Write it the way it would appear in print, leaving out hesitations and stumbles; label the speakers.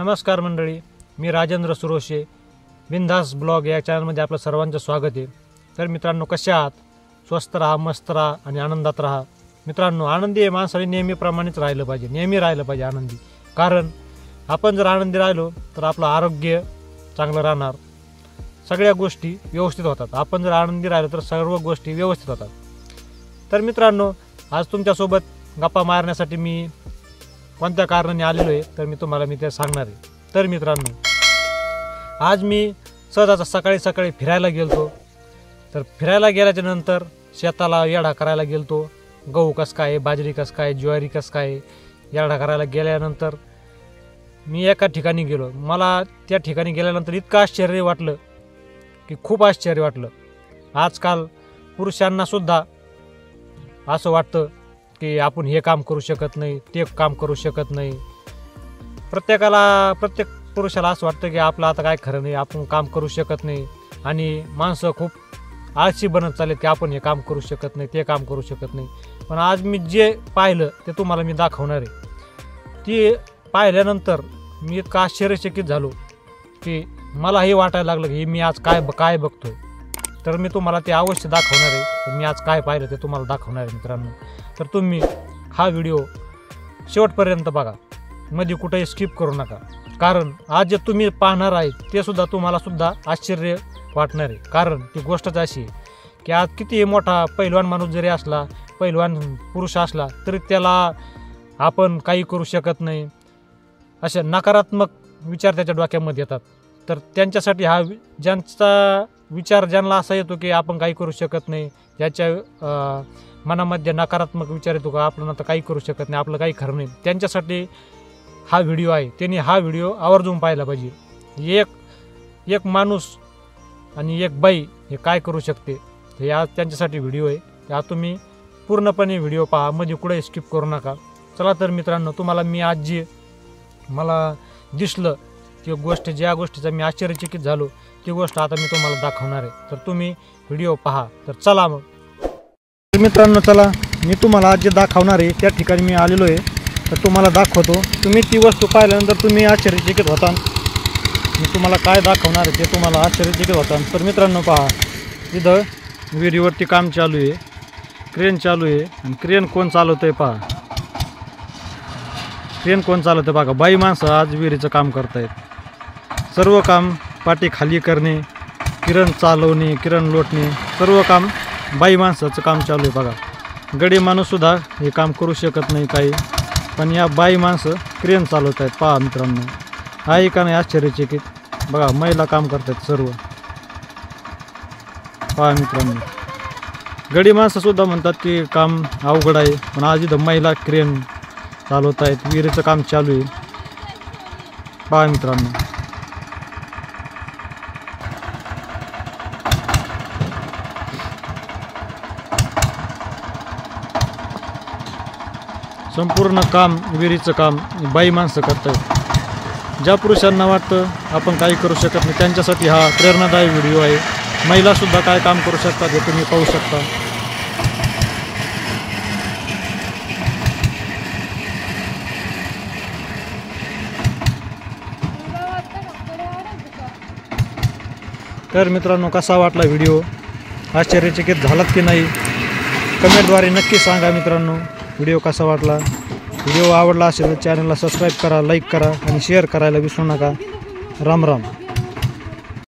Speaker 1: नमस्कार मंडळी, मी राजेंद्र सुरोशे, बिंदास ब्लॉग या चॅनलमध्ये आपलं सर्वांचं स्वागत आहे। तर मित्रांनो, कसे आहात? स्वस्थ राहा, मस्त राहा आणि आनंदात राहा। मित्रांनो, आनंदी हे माणसाने नेहमीप्रमाणेच राहिलं पाहिजे, नेहमी राहिलं पाहिजे आनंदी। कारण आपण जर आनंदी राहिलो तर आपलं आरोग्य चांगलं राहणार, सगळ्या गोष्टी व्यवस्थित होतात। आपण जर आनंदी राहिलो तर सर्व गोष्टी व्यवस्थित होतात। तर मित्रांनो, आज तुमच्यासोबत गप्पा मारण्यासाठी मी कोणत्या कारणाने आलेलो आहे तर मी तुम्हाला ते सांगणार आहे। तर मित्रांनो, आज मी सहज सकाळी फिरायला गेलतो। तर फिरायला गेल्याच्या नंतर शेताला येडा करायला गेलतो। गहू कसं काय, बाजरी कसं काय, ज्वारी कसं काय येडा करायला गेल्यानंतर मी एका ठिकाणी गेलो। मला त्या ठिकाणी गेल्यानंतर इतकं आश्चर्य वाटलं की खूप आश्चर्य वाटलं। आजकाल पुरुषांना सुद्धा असं वाटतं की आपण हे काम करू शकत नाही, ते काम करू शकत नाही। प्रत्येक पुरुषाला असं वाटतं की आपलं आता काय खरं नाही, आपण काम करू शकत नाही। आणि माणसं खूप आळशी बनत चाललेत की आपण हे काम करू शकत नाही, ते काम करू शकत नाही। पण आज मी जे पाहिलं ते तुम्हाला मी दाखवणार आहे। ती पाहिल्यानंतर मी इतकं आश्चर्यचकित झालो की मला हे वाटायला लागलं की मी आज काय बघतोय। तर मी तुम्हाला ते अवश्य दाखवणार आहे। मी आज काय पाहिलं ते तुम्हाला दाखवणार आहे मित्रांनो। तर तुम्ही हा व्हिडिओ शेवटपर्यंत बघा, मध्ये कुठेही स्किप करू नका। कारण आज जे तुम्ही पाहणार आहे ते सुद्धा तुम्हाला सुद्धा आश्चर्य वाटणार आहे। कारण ती गोष्टच अशी आहे की आज कितीही मोठा पैलवान माणूस जरी असला, पैलवान पुरुष असला तरी त्याला आपण काही करू शकत नाही, असे नकारात्मक विचार त्याच्या डोक्यामध्ये येतात। तर त्यांच्यासाठी हा ज्यांचा विचार ज्यांना असा येतो की आपण काही करू शकत नाही, ज्याच्या मनामध्ये नकारात्मक विचार येतो का आपण आता काही करू शकत नाही, आपलं काही खरं नाही, त्यांच्यासाठी हा व्हिडिओ आहे। त्यांनी हा व्हिडिओ आवर्जून पाहायला पाहिजे। एक माणूस आणि एक बाई हे काय करू शकते हे आज त्यांच्यासाठी व्हिडिओ आहे। या तुम्ही पूर्णपणे व्हिडिओ पहा, मध्ये कुठे स्किप करू नका। चला तर मित्रांनो, तुम्हाला मी आज जे मला दिसलं ती गोष्ट, ज्या गोष्टीचा मी आश्चर्यचकित झालो ती गोष्ट आता मी तुम्हाला दाखवणार आहे। तर तुम्ही व्हिडिओ पहा। तर चला मग मित्रांनो, चला मी तुम्हाला आज जे दाखवणार आहे त्या ठिकाणी मी आलेलो आहे। तर तुम्हाला दाखवतो। तुम्ही ती वस्तू पाहिल्यानंतर तुम्ही आश्चर्यचकित होता। मी तुम्हाला काय दाखवणार आहे ते तुम्हाला आश्चर्यचकित होता। तर मित्रांनो पहा, इथं विहिरीवरती काम चालू आहे, क्रेन चालू आहे। आणि क्रेन कोण चालवतं आहे पहा, क्रेन कोण चालवतं बघा, बाई माणसं आज विहिरीचं काम करतायत। सर्व काम पाठी खाली करणे, किरण चालवणे, किरण लोटणे, सर्व काम बाई माणसाचं काम चालू आहे बघा। गडी माणूससुद्धा हे काम करू शकत नाही काही, पण या बाई माणसं क्रेन चालवत आहेत पहा मित्रांनो। आहे का नाही आश्चर्यचकित? बघा, महिला काम करतात सर्व पहा मित्रांनो। गडी माणसंसुद्धा म्हणतात की काम अवघड आहे, पण आज इथं महिला क्रेन चालवत आहेत, विहिरीचं काम चालू आहे पहा मित्रांनो। संपूर्ण काम, विहिरीचं काम बाई माणसं करतात। ज्या पुरुषांना वाटतं आपण काही करू शकत नाही त्यांच्यासाठी हा प्रेरणादायी व्हिडिओ आहे। महिलासुद्धा काय काम करू शकतात हे तुम्ही पाहू शकता। तर मित्रांनो, कसा वाटला व्हिडिओ? आश्चर्यचकित झालात की नाही? कमेंटद्वारे नक्की सांगा मित्रांनो व्हिडिओ कसा वाटला। व्हिडिओ आवडला असेल तर चॅनलला सबस्क्राईब करा, लाईक करा आणि शेअर करायला विसरू नका। राम राम।